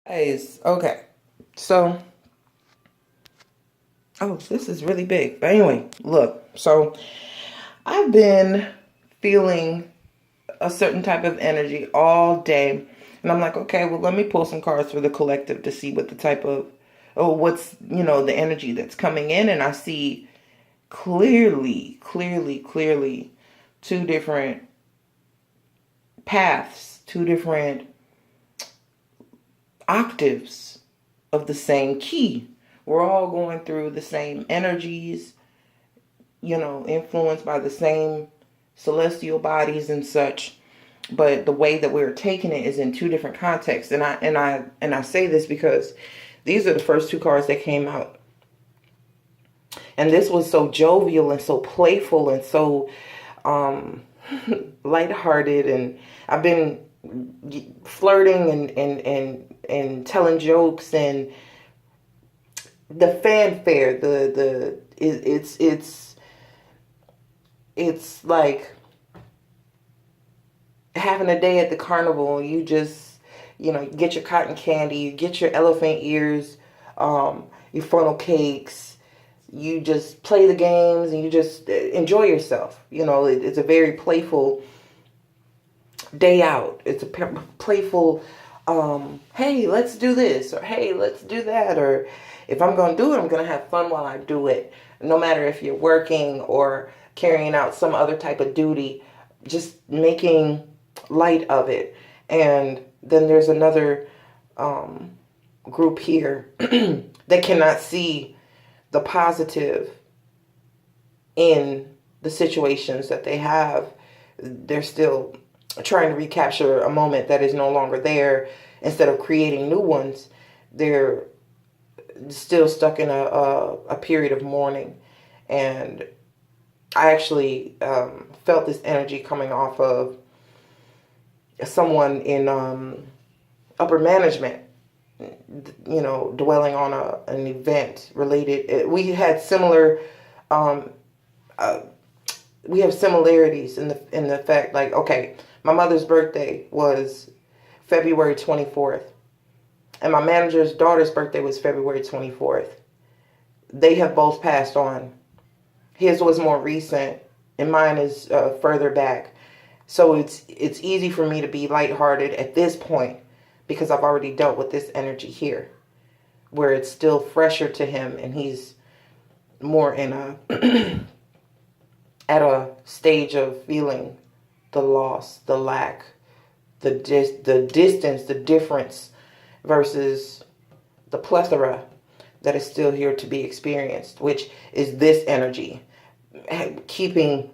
Guys, okay. So, oh, this is really big. But anyway, look. So, I've been feeling a certain type of energy all day. And I'm like, okay, well, let me pull some cards for the collective to see what the type of, oh, what's, the energy that's coming in. And I see clearly two different paths, two different octaves of the same key. We're all going through the same energies, influenced by the same celestial bodies and such. But the way that we're taking it is in two different contexts. And I say this because these are the first two cards that came out. And this was so jovial and so playful and so lighthearted. And I've been flirting and telling jokes, and the fanfare, it's like having a day at the carnival. You just, get your cotton candy, you get your elephant ears, your funnel cakes, you just play the games and you just enjoy yourself. It's a very playful day out. It's a playful, hey, let's do this, or hey, let's do that, or if I'm going to do it, I'm going to have fun while I do it. No matter if you're working or carrying out some other type of duty, just making light of it. And then there's another group here that cannot see the positive in the situations that they have. They're still trying to recapture a moment that is no longer there. Instead of creating new ones, they're still stuck in a period of mourning. And I actually felt this energy coming off of someone in upper management, dwelling on an event related. We had similar, we have similarities in the fact, like, okay, my mother's birthday was February 24th. And my manager's daughter's birthday was February 24th. They have both passed on. His was more recent, and mine is further back. So it's easy for me to be lighthearted at this point because I've already dealt with this energy here, where it's still fresher to him, and he's more in at a stage of feeling the loss, the lack, the distance, the difference, versus the plethora that is still here to be experienced, which is this energy, keeping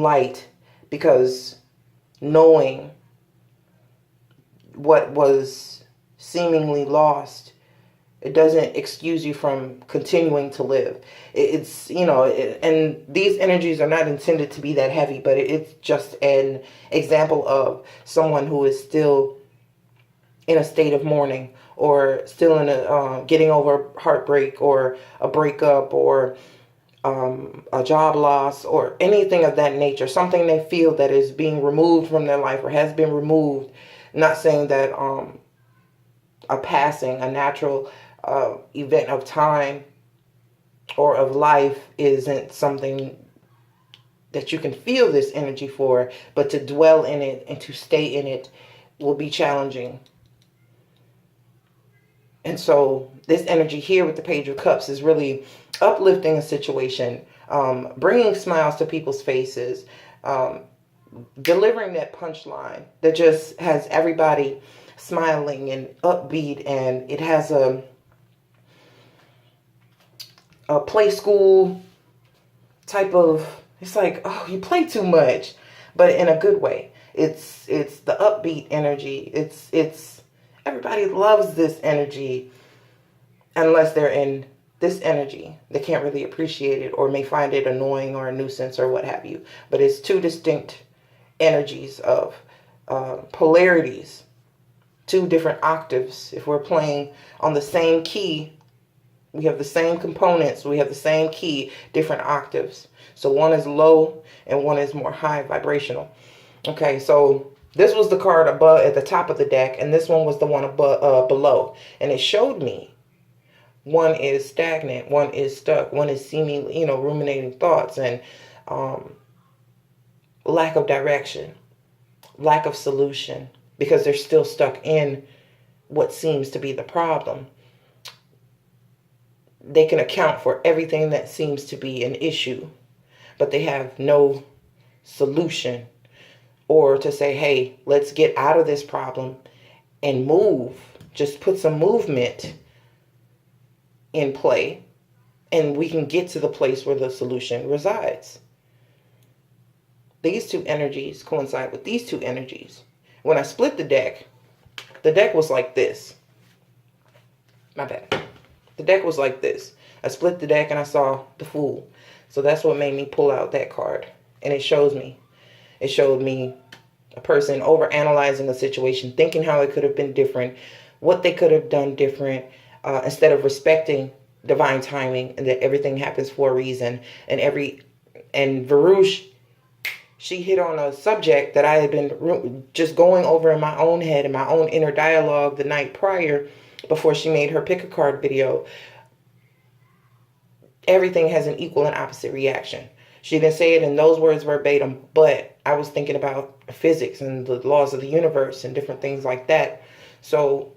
light, because knowing what was seemingly lost, it doesn't excuse you from continuing to live. It's, and these energies are not intended to be that heavy, but it's just an example of someone who is still in a state of mourning, or still in a getting over heartbreak, or a breakup, or a job loss, or anything of that nature. Something they feel that is being removed from their life, or has been removed. Not saying that a passing, a natural event of time or of life isn't something that you can feel this energy for, but to dwell in it and to stay in it will be challenging. And so this energy here with the Page of Cups is really uplifting a situation, bringing smiles to people's faces, delivering that punchline that just has everybody smiling and upbeat. And it has a play school type of, it's like, oh, you play too much, but in a good way. It's the upbeat energy. It's everybody loves this energy, unless they're in this energy. They can't really appreciate it, or may find it annoying or a nuisance or what have you. But it's two distinct energies of polarities, two different octaves. If we're playing on the same key, we have the same components, we have the same key, different octaves. So one is low and one is more high vibrational. Okay, so This was the card above at the top of the deck, and this one was the one above, below. And it showed me one is stagnant, one is stuck, one is seemingly, ruminating thoughts and lack of direction, lack of solution, because they're still stuck in what seems to be the problem. They can account for everything that seems to be an issue, but they have no solution, or to say, hey, let's get out of this problem and move. Just put some movement in play, and we can get to the place where the solution resides. These two energies coincide with these two energies. When I split the deck was like this. My bad. The deck was like this. I split the deck and I saw the Fool. So that's what made me pull out that card. And it showed me a person overanalyzing a situation, thinking how it could have been different, what they could have done different, instead of respecting divine timing and that everything happens for a reason. And Varouche, she hit on a subject that I had been just going over in my own head, in my own inner dialogue the night prior, before she made her pick a card video. Everything has an equal and opposite reaction. She didn't say it in those words verbatim, but I was thinking about physics and the laws of the universe and different things like that. So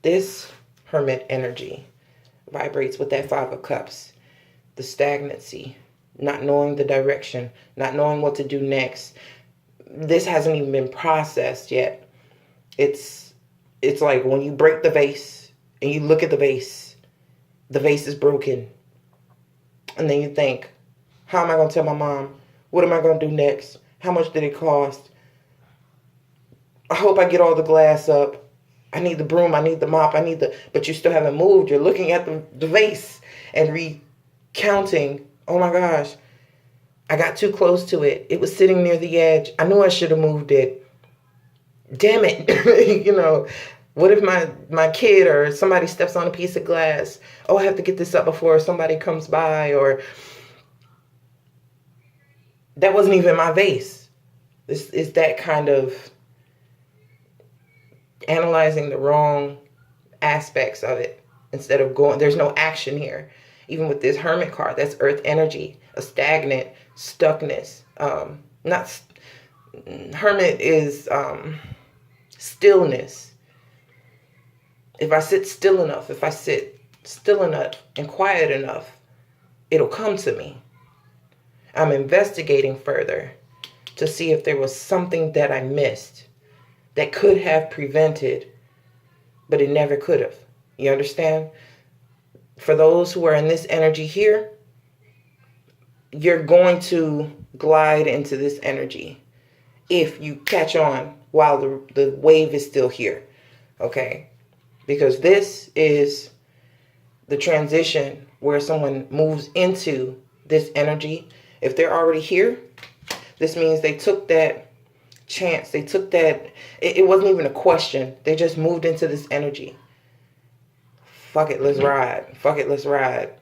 this Hermit energy vibrates with that Five of Cups, the stagnancy, not knowing the direction, not knowing what to do next. This hasn't even been processed yet. It's like when you break the vase and you look at the vase is broken. And then you think, how am I going to tell my mom? What am I going to do next? How much did it cost? I hope I get all the glass up. I need the broom. I need the mop. But you still haven't moved. You're looking at the vase and recounting, oh my gosh, I got too close to it. It was sitting near the edge. I knew I should have moved it. Damn it. What if my kid or somebody steps on a piece of glass? Oh, I have to get this up before somebody comes by. Or that wasn't even my vase. This is that kind of analyzing the wrong aspects of it instead of going. There's no action here. Even with this Hermit card, that's earth energy, a stagnant stuckness. Hermit is stillness. If I sit still enough, and quiet enough, it'll come to me. I'm investigating further to see if there was something that I missed that could have prevented, but it never could have. You understand? For those who are in this energy here, you're going to glide into this energy if you catch on while the wave is still here. Okay? Because this is the transition where someone moves into this energy. If they're already here, this means they took that chance. They took that. It wasn't even a question. They just moved into this energy. Fuck it, let's ride. Fuck it, let's ride.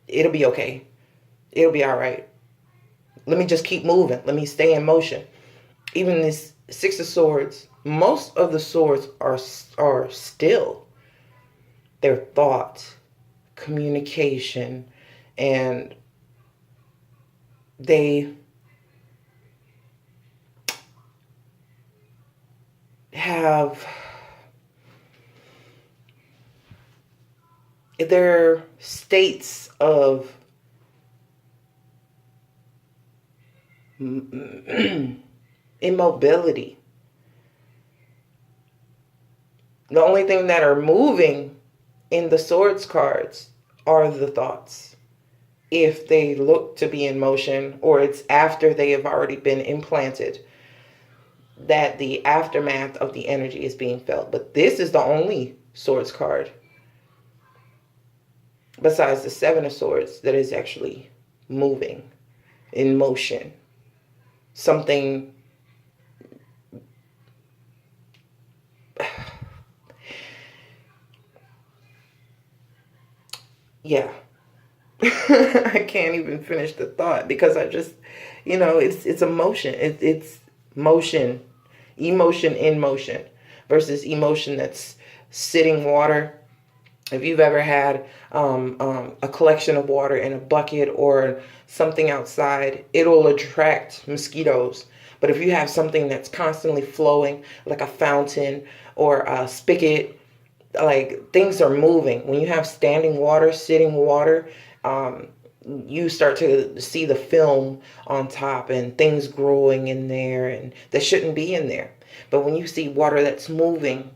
It'll be okay. It'll be all right. Let me just keep moving. Let me stay in motion. Even this Six of Swords, most of the swords are still. They're thought, communication, and they have their states of immobility. The only thing that are moving in the Swords cards are the thoughts. If they look to be in motion, or it's after they have already been implanted, that the aftermath of the energy is being felt. But this is the only Swords card, besides the Seven of Swords, that is actually moving, in motion. Something yeah. I can't even finish the thought because I just, it's emotion. It's motion, emotion in motion versus emotion that's sitting water. If you've ever had a collection of water in a bucket or something outside, it'll attract mosquitoes. But if you have something that's constantly flowing, like a fountain or a spigot, like things are moving. When you have standing water, sitting water, you start to see the film on top and things growing in there and that shouldn't be in there. But when you see water that's moving,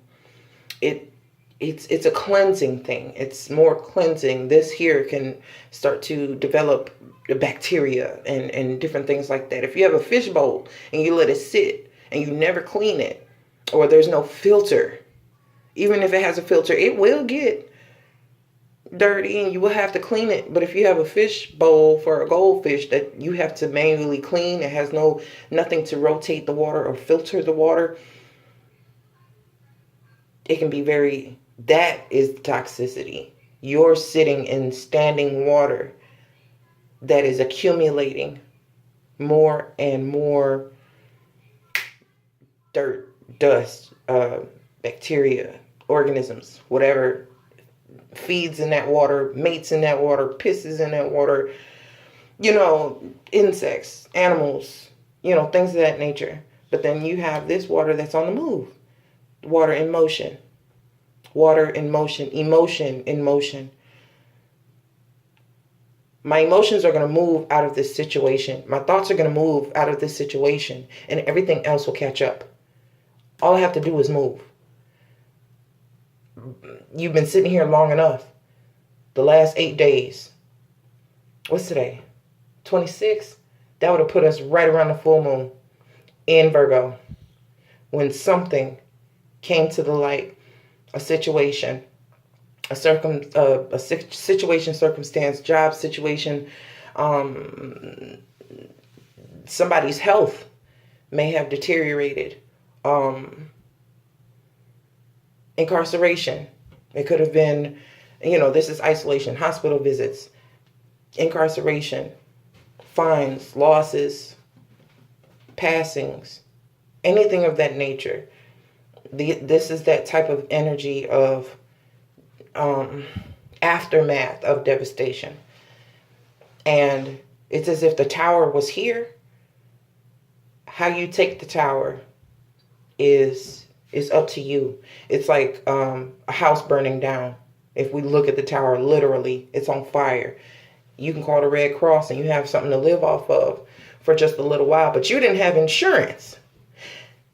it's a cleansing thing. It's more cleansing. This here can start to develop the bacteria and different things like that. If you have a fish bowl and you let it sit and you never clean it, or there's no filter, even if it has a filter, it will get dirty and you will have to clean it. But if you have a fish bowl for a goldfish that you have to manually clean, it has nothing to rotate the water or filter the water, it can be that is toxicity. You're sitting in standing water that is accumulating more and more dirt, dust, bacteria, organisms, whatever feeds in that water, mates in that water, pisses in that water, insects, animals, things of that nature. But then you have this water that's on the move, water in motion, emotion in motion. My emotions are going to move out of this situation. My thoughts are going to move out of this situation, and everything else will catch up. All I have to do is move. You've been sitting here long enough. The last 8 days. What's today? 26? That would have put us right around the full moon in Virgo. When something came to the light, a situation, a situation, circumstance, job situation, somebody's health may have deteriorated. Incarceration. It could have been, this is isolation, hospital visits, incarceration, fines, losses, passings, anything of that nature. This is that type of energy of aftermath of devastation. And it's as if the tower was here. How you take the tower is up to you. It's like a house burning down. If we look at the tower literally, it's on fire. You can call the Red Cross and you have something to live off of for just a little while, but you didn't have insurance.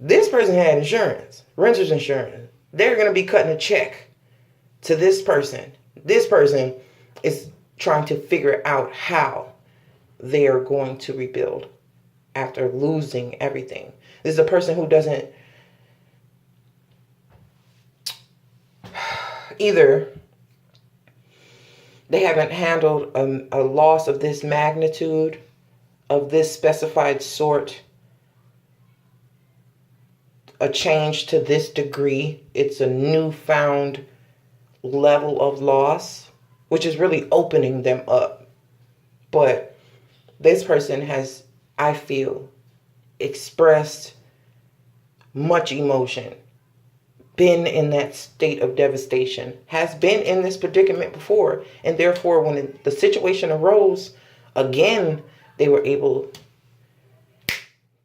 This person had insurance, renter's insurance. They're going to be cutting a check to this person. This person is trying to figure out how they are going to rebuild after losing everything. This is a person who doesn't either they haven't handled a loss of this magnitude, of this specified sort, a change to this degree. It's a newfound level of loss, which is really opening them up. But this person has, I feel, expressed much emotion, been in that state of devastation, has been in this predicament before, and therefore when the situation arose again, they were able to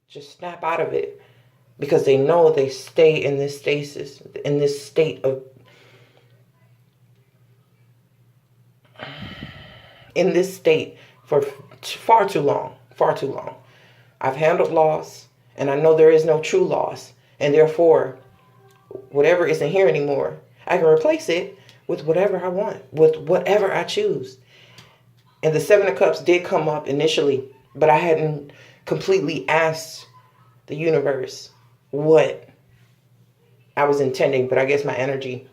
just snap out of it because they know they stay in this stasis, in this state of, in this state for far too long, far too long. I've handled loss, and I know there is no true loss, and therefore whatever isn't here anymore, I can replace it with whatever I want, with whatever I choose. And the Seven of Cups did come up initially, but I hadn't completely asked the universe what I was intending, but I guess my energy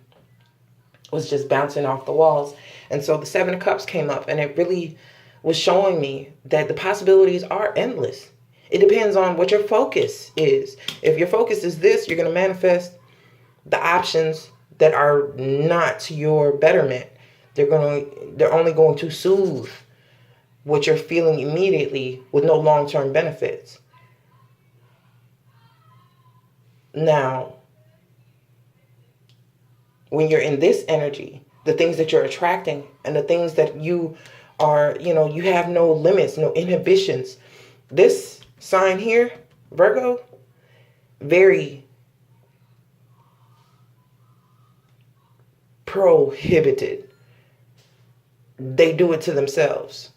was just bouncing off the walls. And so the Seven of Cups came up, and it really was showing me that the possibilities are endless. It depends on what your focus is. If your focus is this, you're going to manifest the options that are not to your betterment. They're only going to soothe what you're feeling immediately with no long-term benefits. Now, when you're in this energy, the things that you're attracting and the things that you are, you have no limits, no inhibitions. This sign here, Virgo, very prohibited. They do it to themselves.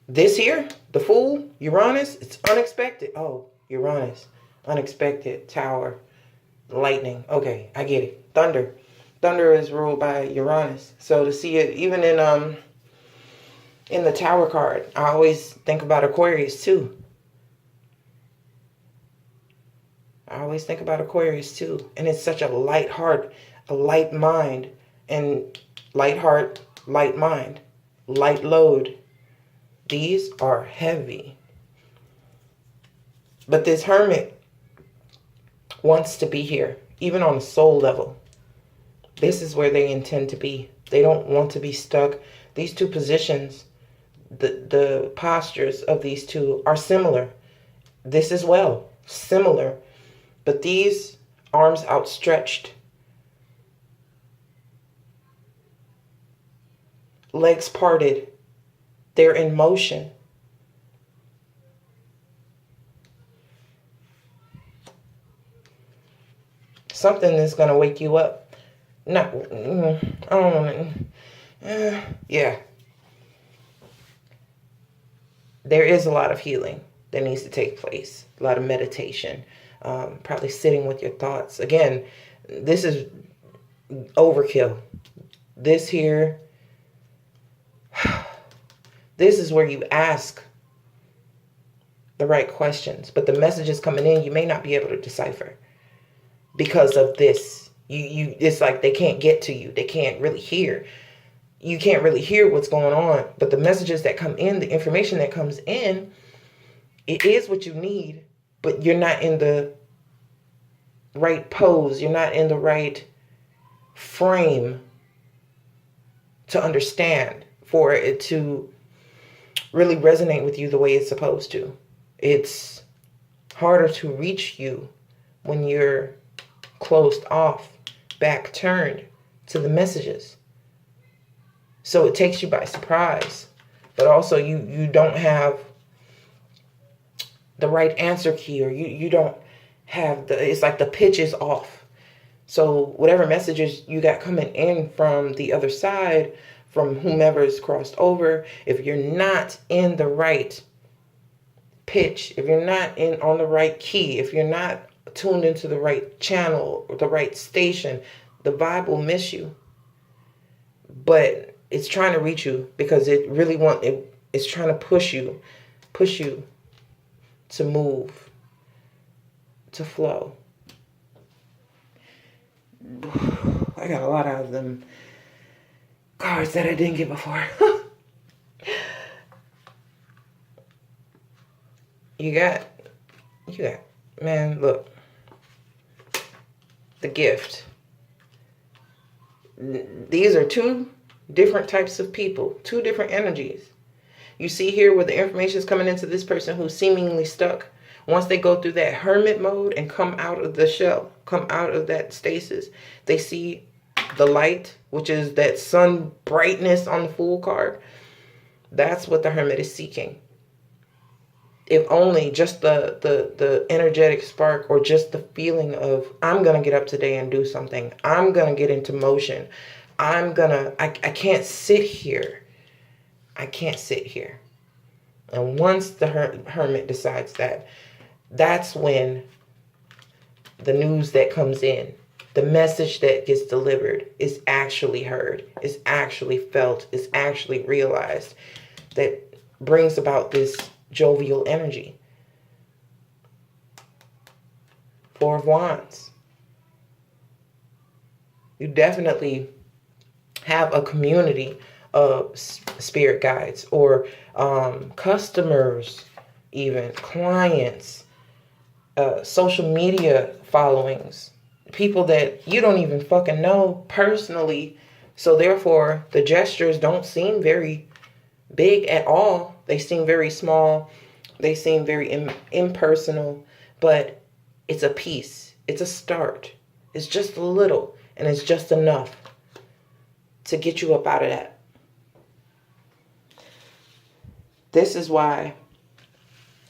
This here, the Fool, Uranus, it's unexpected. Oh, Uranus, unexpected, Tower, lightning. Okay, I get it. Thunder. Thunder is ruled by Uranus. So to see it even in the Tower card, I always think about Aquarius too. And it's such a light heart, a light mind, and light heart, light mind, light load. These are heavy. But this Hermit wants to be here, even on a soul level. This is where they intend to be. They don't want to be stuck. These two positions, the postures of these two are similar. This as well, similar. But these arms outstretched, legs parted, they're in motion. Something is going to wake you up. I don't want to. Yeah. There is a lot of healing that needs to take place. A lot of meditation. Probably sitting with your thoughts. Again, this is overkill. This here, this is where you ask the right questions. But the messages coming in, you may not be able to decipher because of this. It's like they can't get to you. They can't really hear. You can't really hear what's going on. But the messages that come in, the information that comes in, it is what you need. But you're not in the right pose. You're not in the right frame to understand for it to really resonate with you the way it's supposed to. It's harder to reach you when you're closed off, back turned to the messages. So it takes you by surprise. But also you don't have the right answer key, or you don't have it's like the pitch is off. So whatever messages you got coming in from the other side, from whomever's crossed over, if you're not in the right pitch, if you're not on the right key, if you're not tuned into the right channel or the right station, the vibe will miss you. But it's trying to reach you because it really it's trying to push you to move, to flow. I got a lot out of them cards that I didn't get before. You got, man, look. The gift. These are two different types of people, two different energies. You see here where the information is coming into this person who's seemingly stuck. Once they go through that hermit mode and come out of the shell, come out of that stasis, they see the light, which is that sun brightness on the Fool card. That's what the hermit is seeking. If only just the energetic spark, or just the feeling of, I'm going to get up today and do something. I'm going to get into motion. I can't sit here. I can't sit here. And once the hermit decides that, that's when the news that comes in, the message that gets delivered is actually heard, is actually felt, is actually realized, that brings about this jovial energy. Four of Wands. You definitely have a community of spirit guides, or customers, even clients, social media followings, people that you don't even fucking know personally. So therefore, the gestures don't seem very big at all. They seem very small. They seem very impersonal. But It's a piece. It's a start. It's just a little, and it's just enough to get you up out of that. This is why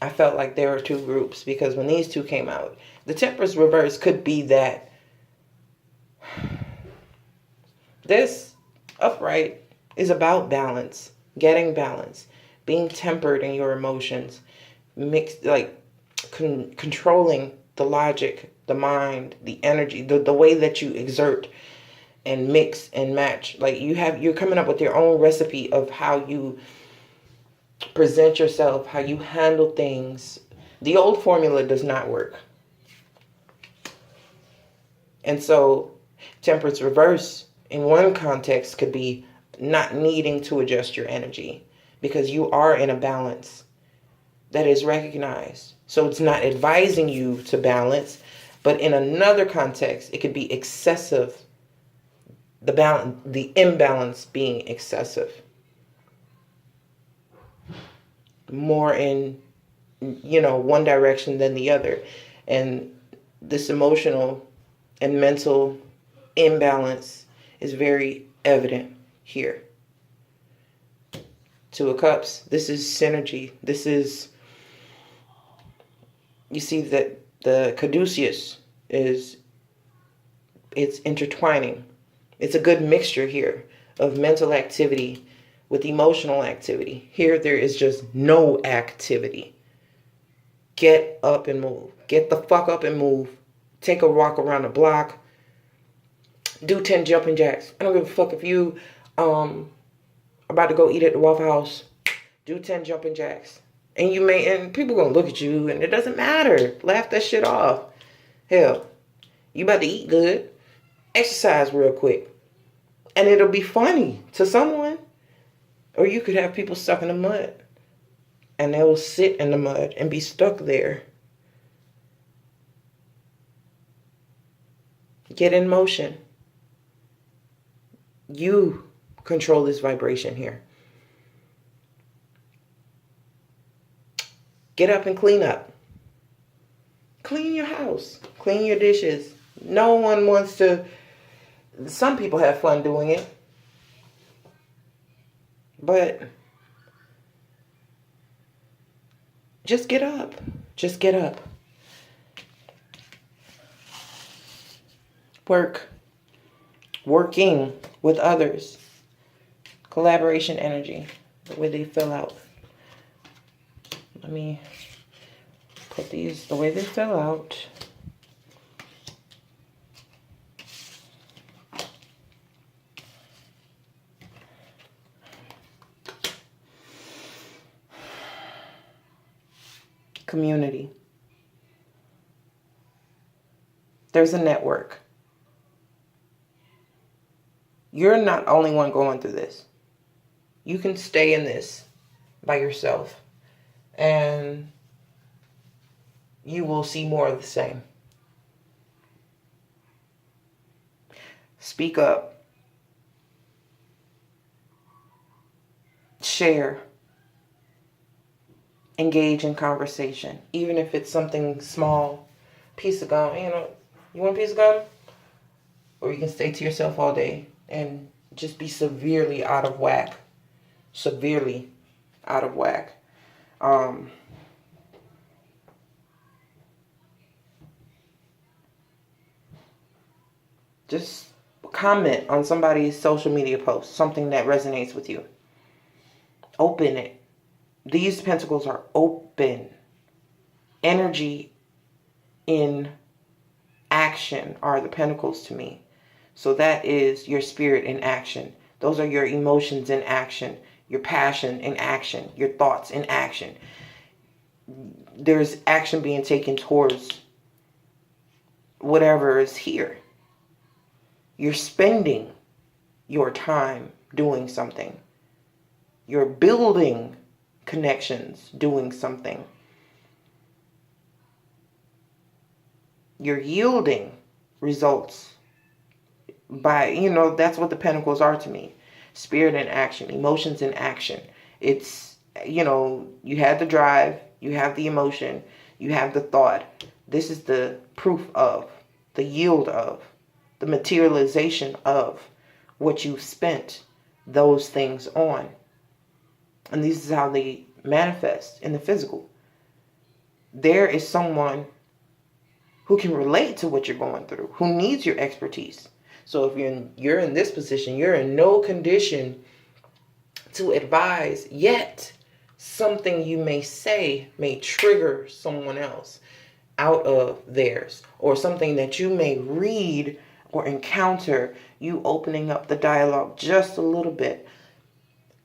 I felt like there were two groups, because when these two came out, the Temperance reverse could be that this upright is about balance, getting balance, being tempered in your emotions, mixed, like controlling the logic, the mind, the energy, the way that you exert and mix and match. Like you're coming up with your own recipe of how you present yourself, how you handle things. The old formula does not work. And so Temperance reverse in one context could be not needing to adjust your energy because you are in a balance that is recognized. So it's not advising you to balance, but in another context, it could be excessive. The imbalance being excessive. More in, one direction than the other. And this emotional and mental imbalance is very evident here. Two of Cups, this is synergy. This is, you see that the caduceus it's intertwining. It's a good mixture here of mental activity with emotional activity. Here there is just no activity. Get up and move. Get the fuck up and move. Take a walk around the block. Do 10 jumping jacks. I don't give a fuck if you about to go eat at the Waffle House. Do 10 jumping jacks. And people gonna look at you and it doesn't matter. Laugh that shit off. Hell, you about to eat good. Exercise real quick. And it'll be funny to someone. Or you could have people stuck in the mud. And they will sit in the mud and be stuck there. Get in motion. You control this vibration here. Get up and clean up. Clean your house. Clean your dishes. No one wants to. Some people have fun doing it. But just get up. Just get up. Working with others. Collaboration energy. The way they fill out. Let me put these the way they fill out. Community. There's a network. You're not the only one going through this. You can stay in this by yourself. And you will see more of the same. Speak up. Share. Engage in conversation. Even if it's something small. Piece of gum. You want a piece of gum? Or you can stay to yourself all day and just be severely out of whack. Severely out of whack. Just comment on somebody's social media post, something that resonates with you. Open it. These pentacles are open. Energy in action are the pentacles to me. So that is your spirit in action. Those are your emotions in action. Your passion in action. Your thoughts in action. There's action being taken towards whatever is here. You're spending your time doing something. You're building connections doing something. You're yielding results by, that's what the pentacles are to me. Spirit in action, emotions in action. It's, you have the drive, you have the emotion, you have the thought. This is the proof of, the yield of, the materialization of what you've spent those things on. And this is how they manifest in the physical. There is someone who can relate to what you're going through, who needs your expertise. So if you're in this position, you're in no condition to advise, yet something you may say may trigger someone else out of theirs, or something that you may read or encounter, you opening up the dialogue just a little bit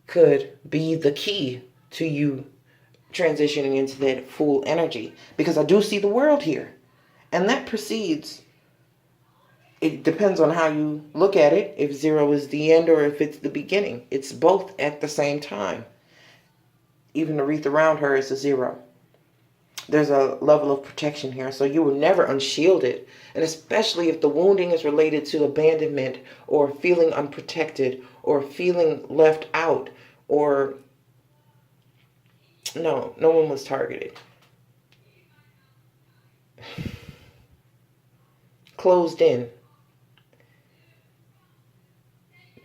could be the key to you transitioning into that full energy. Because I do see the world here. And that precedes, it depends on how you look at it, if 0 is the end or if it's the beginning. It's both at the same time. Even the wreath around her is a 0. There's a level of protection here, so you were never unshielded. And especially if the wounding is related to abandonment or feeling unprotected or feeling left out, or no one was targeted. Closed in.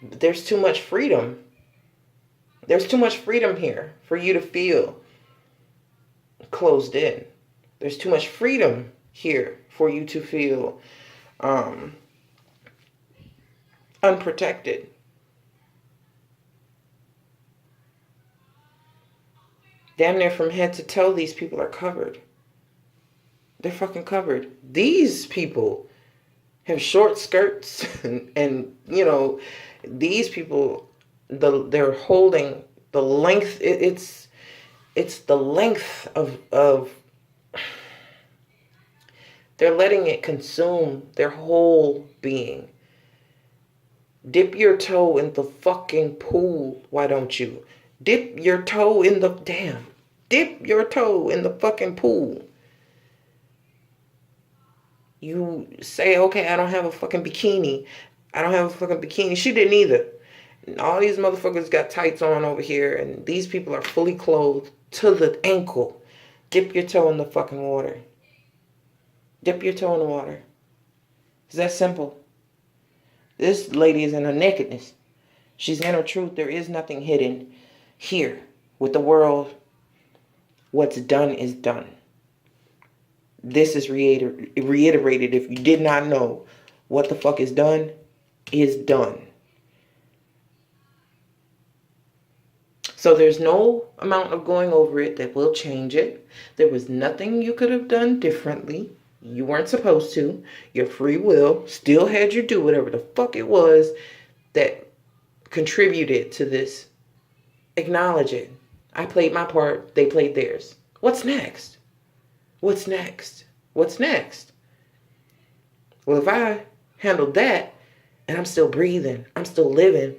There's too much freedom. There's too much freedom here for you to feel closed in. There's too much freedom here for you to feel unprotected. Damn near from head to toe, these people are covered. They're fucking covered. These people have short skirts and you know, these people, they're holding the length. It's the length of they're letting it consume their whole being. Dip your toe in the fucking pool, why don't you? Dip your toe in the dip your toe in the fucking pool. You say, okay, I don't have a fucking bikini. I don't have a fucking bikini. She didn't either. And all these motherfuckers got tights on over here, and these people are fully clothed to the ankle. Dip your toe in the fucking water. Dip your toe in the water. It's that simple. This lady is in her nakedness. She's in her truth. There is nothing hidden here with the world. What's done is done. This is reiterated. If you did not know, what the fuck is done is done. So there's no amount of going over it that will change it. There was nothing you could have done differently. You weren't supposed to. Your free will still had you do whatever the fuck it was that contributed to this. Acknowledge it. I played my part. They played theirs. What's next? What's next? What's next? Well, if I handled that and I'm still breathing, I'm still living,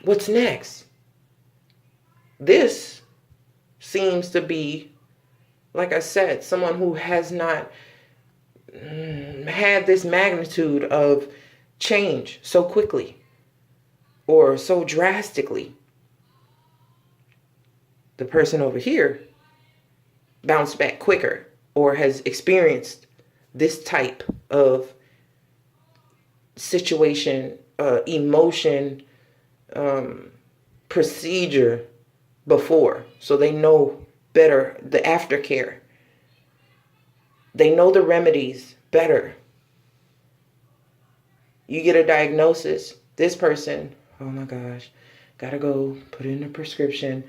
what's next? This seems to be, like I said, someone who has not had this magnitude of change so quickly or so drastically. The person over here bounced back quicker or has experienced this type of situation, emotion, procedure before. So they know better the aftercare. They know the remedies better. You get a diagnosis. This person, oh my gosh, gotta go put in a prescription.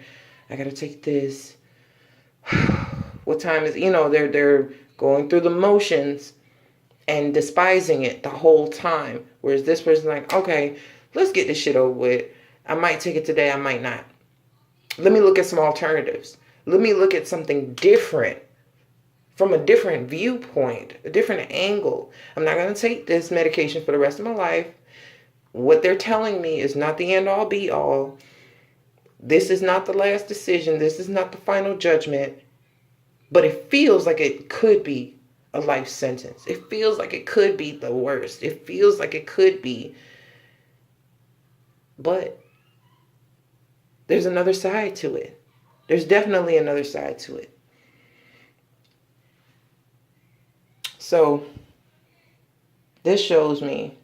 I gotta take this. What time is, they're going through the motions and despising it the whole time. Whereas this person's like, okay, let's get this shit over with. I might take it today, I might not. Let me look at some alternatives. Let me look at something different, from a different viewpoint, a different angle. I'm not going to take this medication for the rest of my life. What they're telling me is not the end all be all. This is not the last decision. This is not the final judgment. But it feels like it could be a life sentence. It feels like it could be the worst. It feels like it could be. But there's another side to it. There's definitely another side to it. So this shows me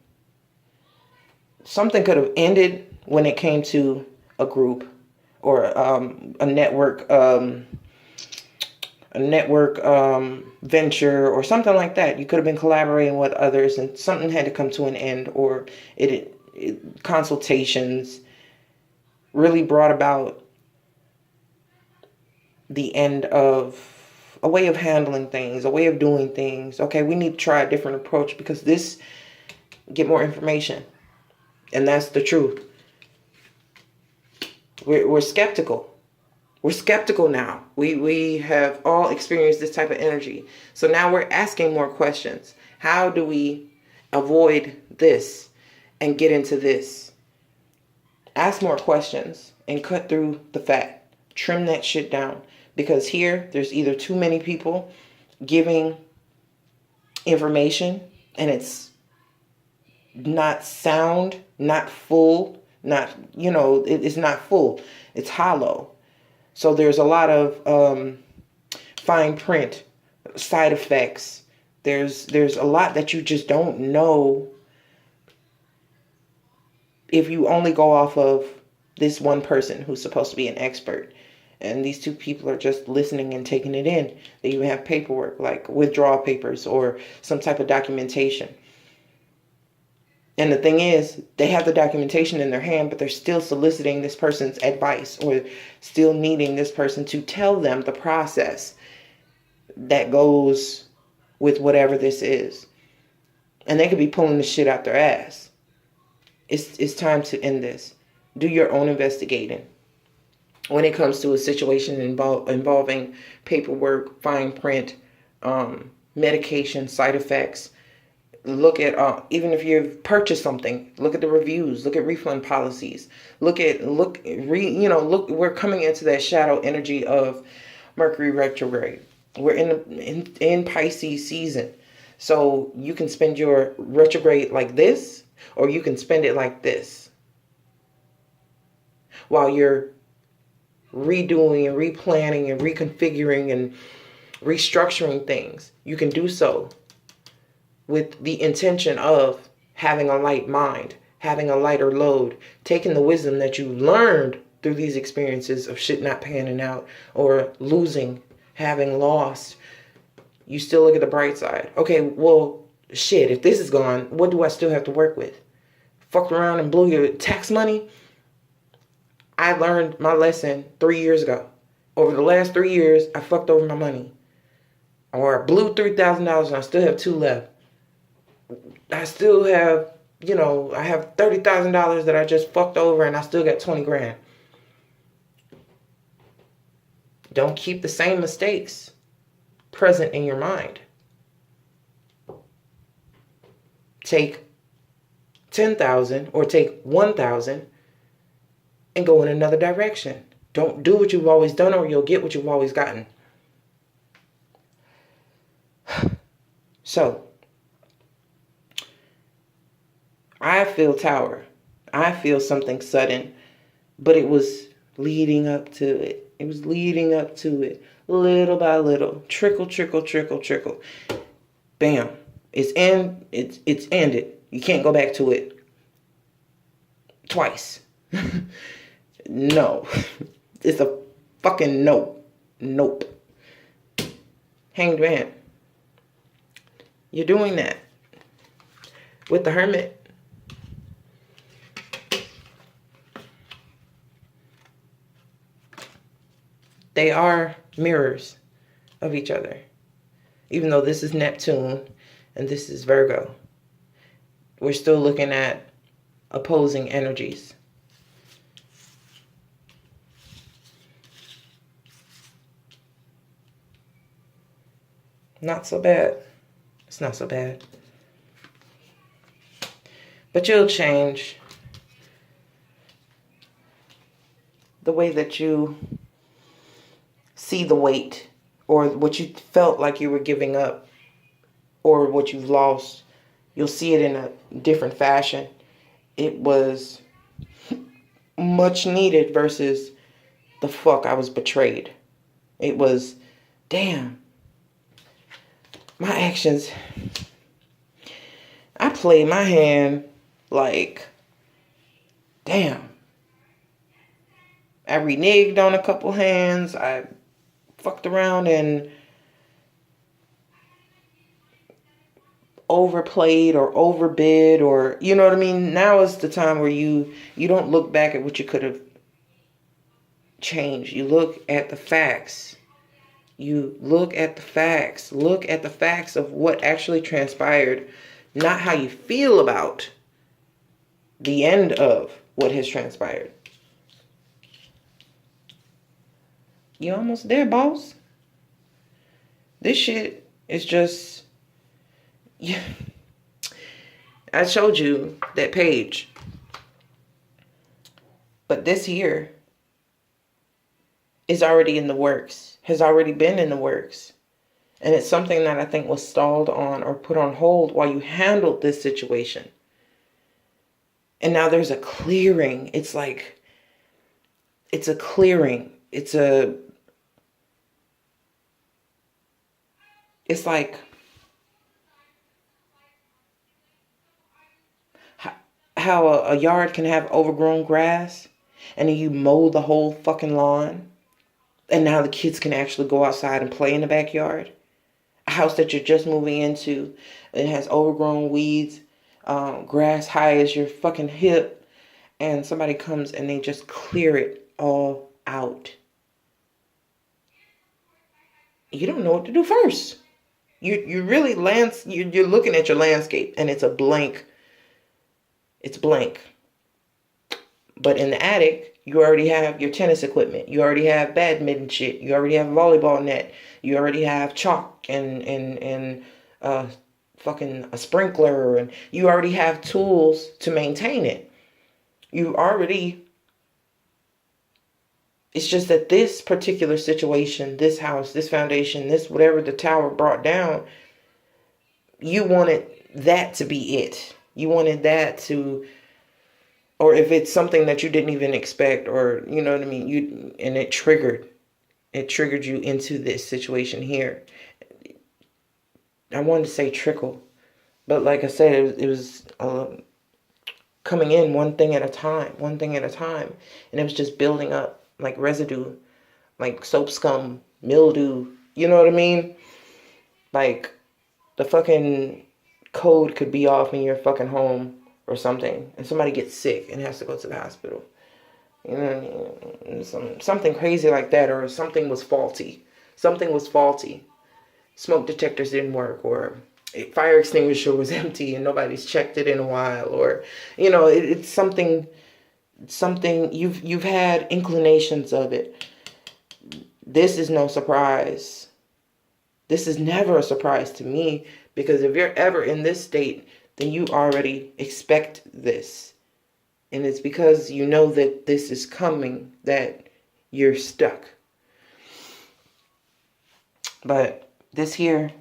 something could have ended when it came to a group or a network venture or something like that. You could have been collaborating with others and something had to come to an end, or consultations really brought about the end of a way of handling things, a way of doing things. Okay, we need to try a different approach because this get more information. And that's the truth. We're skeptical. We're skeptical now. We have all experienced this type of energy. So now we're asking more questions. How do we avoid this and get into this? Ask more questions and cut through the fat. Trim that shit down. Because here, there's either too many people giving information and it's not sound, not full, it's not full. It's hollow. So there's a lot of fine print, side effects. There's a lot that you just don't know if you only go off of this one person who's supposed to be an expert. And these two people are just listening and taking it in. They even have paperwork like withdrawal papers or some type of documentation. And the thing is, they have the documentation in their hand, but they're still soliciting this person's advice or still needing this person to tell them the process that goes with whatever this is. And they could be pulling the shit out their ass. It's time to end this. Do your own investigating. When it comes to a situation involving paperwork, fine print, medication, side effects, look at even if you've purchased something, look at the reviews, look at refund policies, look. We're coming into that shadow energy of Mercury retrograde. We're in Pisces season, so you can spend your retrograde like this, or you can spend it like this, while you're redoing and replanning and reconfiguring and restructuring things. You can do so with the intention of having a light mind, having a lighter load, taking the wisdom that you learned through these experiences of shit not panning out or losing, having lost. You still look at the bright side. Okay, well, shit, if this is gone, what do I still have to work with? Fucked around and blew your tax money? I learned my lesson 3 years ago. Over the last 3 years, I fucked over my money. Or I blew $3,000 and I still have 2 left. I still have, I have $30,000 that I just fucked over and I still got 20 grand. Don't keep the same mistakes present in your mind. Take 10,000 or take 1,000 and go in another direction. Don't do what you've always done or you'll get what you've always gotten. So, I feel Tower. I feel something sudden, but it was leading up to it. It was leading up to it, little by little, trickle, trickle, trickle, trickle. Bam! It's ended. You can't go back to it twice. No, it's a fucking nope. Nope. Hanged man. You're doing that with the Hermit. They are mirrors of each other. Even though this is Neptune and this is Virgo, we're still looking at opposing energies. Not so bad. It's not so bad. But you'll change the way that you see the weight, or what you felt like you were giving up, or what you've lost. You'll see it in a different fashion. It was much needed versus the fuck I was betrayed. It was, damn. My actions, I played my hand like, damn. I reneged on a couple hands. I fucked around and overplayed or overbid, or you know what I mean. Now is the time where you don't look back at what you could have changed. You look at the facts. You look at the facts. Look at the facts of what actually transpired, not how you feel about the end of what has transpired. You almost there, boss. This shit is just, yeah. I showed you that page. But this here is already in the works, has already been in the works. And it's something that I think was stalled on or put on hold while you handled this situation. And now there's a clearing. It's like, it's a clearing. It's like how a yard can have overgrown grass and then you mow the whole fucking lawn. And now the kids can actually go outside and play in the backyard. A house that you're just moving into, it has overgrown weeds, grass high as your fucking hip, and somebody comes and they just clear it all out. You don't know what to do first. You really you're looking at your landscape and it's a blank. It's blank. But in the attic, you already have your tennis equipment. You already have badminton shit. You already have a volleyball net. You already have chalk and fucking a sprinkler. And you already have tools to maintain it. It's just that this particular situation, this house, this foundation, this whatever the tower brought down, you wanted that to be it. You wanted that to, or if it's something that you didn't even expect, or you know what I mean, and it triggered you into this situation here. I wanted to say trickle, but like I said, it was coming in one thing at a time, and it was just building up like residue, like soap scum, mildew. You know what I mean? Like the fucking code could be off in your fucking home or something, and somebody gets sick and has to go to the hospital. You know what I mean? Something crazy like that, or something was faulty. Smoke detectors didn't work, or a fire extinguisher was empty and nobody's checked it in a while, or you know, it's something you've had inclinations of it. This is no surprise. This is never a surprise to me, because if you're ever in this state, then you already expect this. And it's because you know that this is coming that you're stuck. But this here,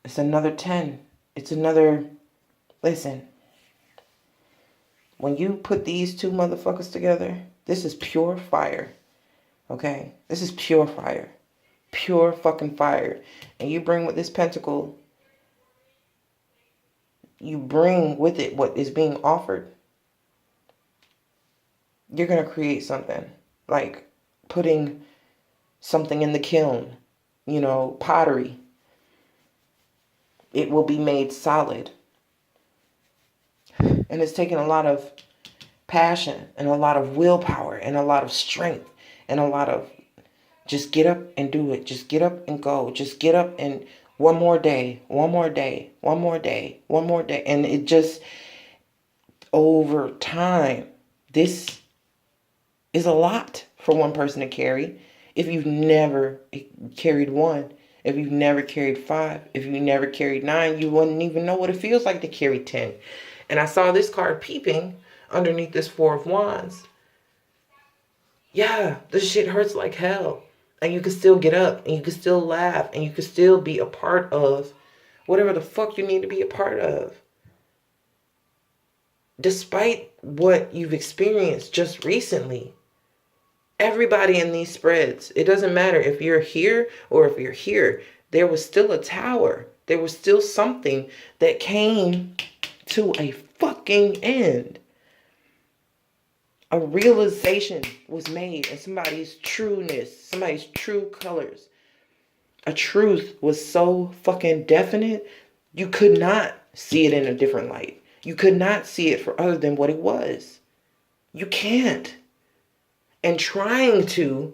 it's another 10. It's another, listen, when you put these two motherfuckers together, this is pure fire. Okay? This is pure fire. Pure fucking fire. And you bring with this pentacle, you bring with it what is being offered. You're going to create something. Like putting something in the kiln. You know, pottery. It will be made solid. And it's taken a lot of passion and a lot of willpower and a lot of strength and a lot of just get up and do it. Just get up and go. Just get up and one more day. And it just, over time, this is a lot for one person to carry. If you've never carried one, if you've never carried 5, if you never carried 9, you wouldn't even know what it feels like to carry 10. And I saw this card peeping underneath this 4 of Wands. Yeah, this shit hurts like hell. And you can still get up, and you can still laugh, and you can still be a part of whatever the fuck you need to be a part of. Despite what you've experienced just recently. Everybody in these spreads, it doesn't matter if you're here or if you're here. there was still a tower. There was still something that came to a fucking end. A realization was made in somebody's trueness, somebody's true colors. A truth was so fucking definite, you could not see it in a different light. You could not see it for other than what it was. You can't. And trying to,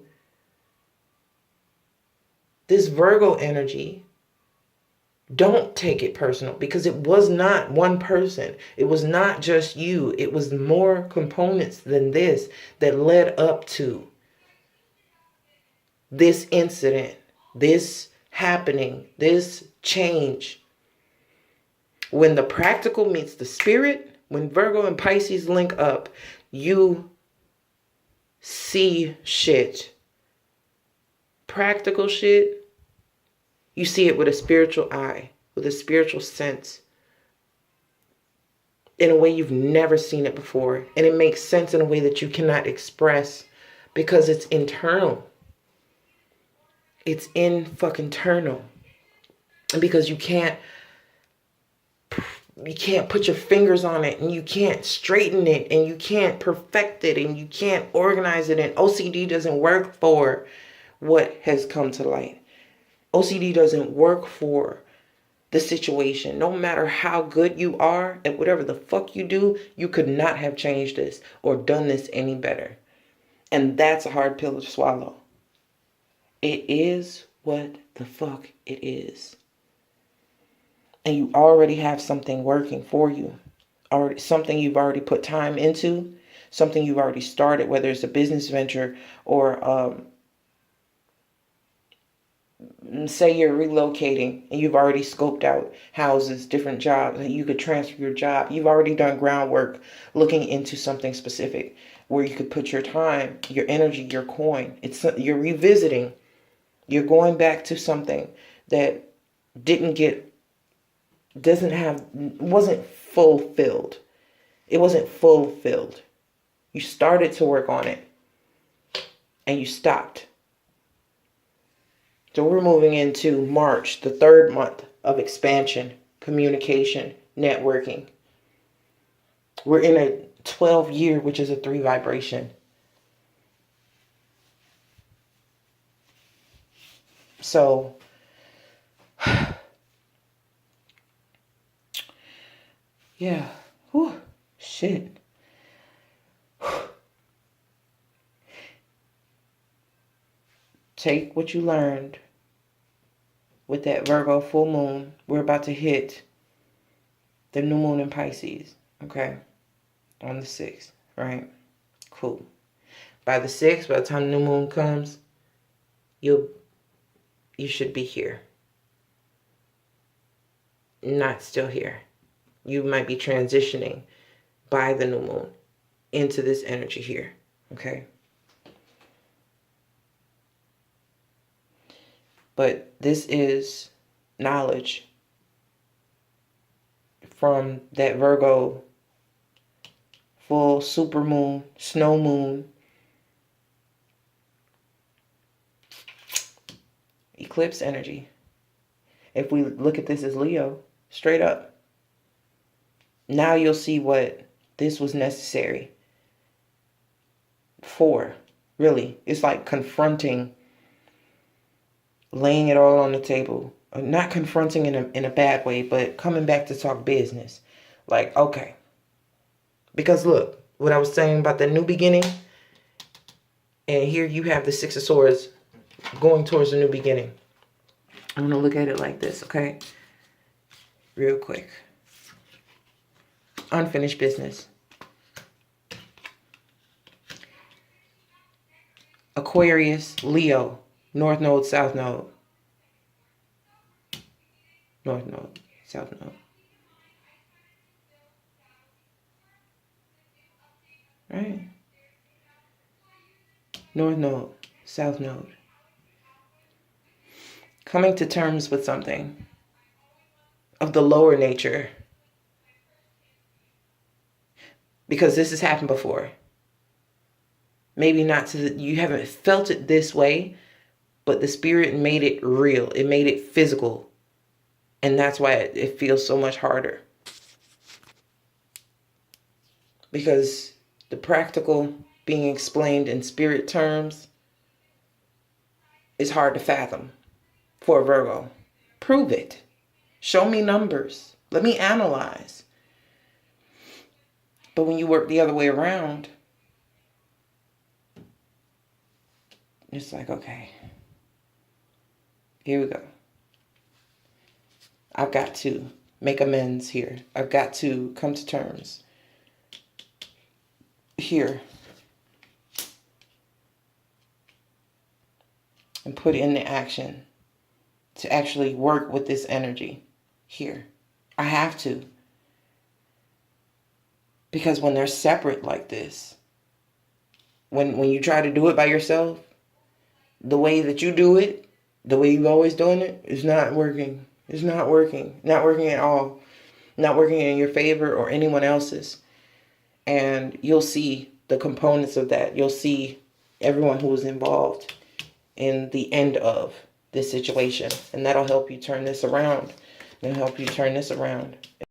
this Virgo energy, don't take it personal, because it was not one person. It was not just you. It was more components than this that led up to this incident, this happening, this change. When the practical meets the spirit, when Virgo and Pisces link up, you see shit. Practical shit. You see it with a spiritual eye, with a spiritual sense, in a way you've never seen it before. And it makes sense in a way that you cannot express because it's internal. It's in fucking internal. And because you can't put your fingers on it, and you can't straighten it, and you can't perfect it, and you can't organize it. And OCD doesn't work for what has come to light. OCD doesn't work for the situation. No matter how good you are at whatever the fuck you do, you could not have changed this or done this any better. And that's a hard pill to swallow. It is what the fuck it is. And you already have something working for you. Already, something you've already put time into, something you've already started, whether it's a business venture or say you're relocating and you've already scoped out houses, different jobs, and you could transfer your job. You've already done groundwork looking into something specific where you could put your time, your energy, your coin. You're revisiting. You're going back to something that wasn't fulfilled. It wasn't fulfilled. You started to work on it and you stopped. So we're moving into March, the third month of expansion, communication, networking. We're in a 12 year, which is a 3 vibration. So, yeah. Whew. Shit. Take what you learned with that Virgo full moon. We're about to hit the new moon in Pisces. Okay. On the 6th. Right? Cool. By the 6th, by the time the new moon comes, you should be here. Not still here. You might be transitioning by the new moon into this energy here. Okay? But this is knowledge from that Virgo full super moon, snow moon, eclipse energy. If we look at this as Leo, straight up, now you'll see what this was necessary for. Really, it's like confronting, laying it all on the table. Not confronting in a bad way, but coming back to talk business. Like, okay. Because look, what I was saying about the new beginning, and here you have the 6 of Swords going towards the new beginning. I'm going to look at it like this, okay? Real quick. Unfinished business. Aquarius, Leo, North Node, South Node. North Node, South Node. Right? North Node, South Node. Coming to terms with something of the lower nature. Because this has happened before. Maybe not you haven't felt it this way, but the spirit made it real. It made it physical. And that's why it feels so much harder. Because the practical being explained in spirit terms is hard to fathom for a Virgo. Prove it. Show me numbers. Let me analyze. But when you work the other way around, it's like, okay, here we go. I've got to make amends here. I've got to come to terms here and put in the action to actually work with this energy here. I have to. Because when they're separate like this, when you try to do it by yourself, the way that you do it, the way you've always done it, is not working. It's not working. Not working at all. Not working in your favor or anyone else's. And you'll see the components of that. You'll see everyone who was involved in the end of this situation. And that'll help you turn this around. It'll help you turn this around.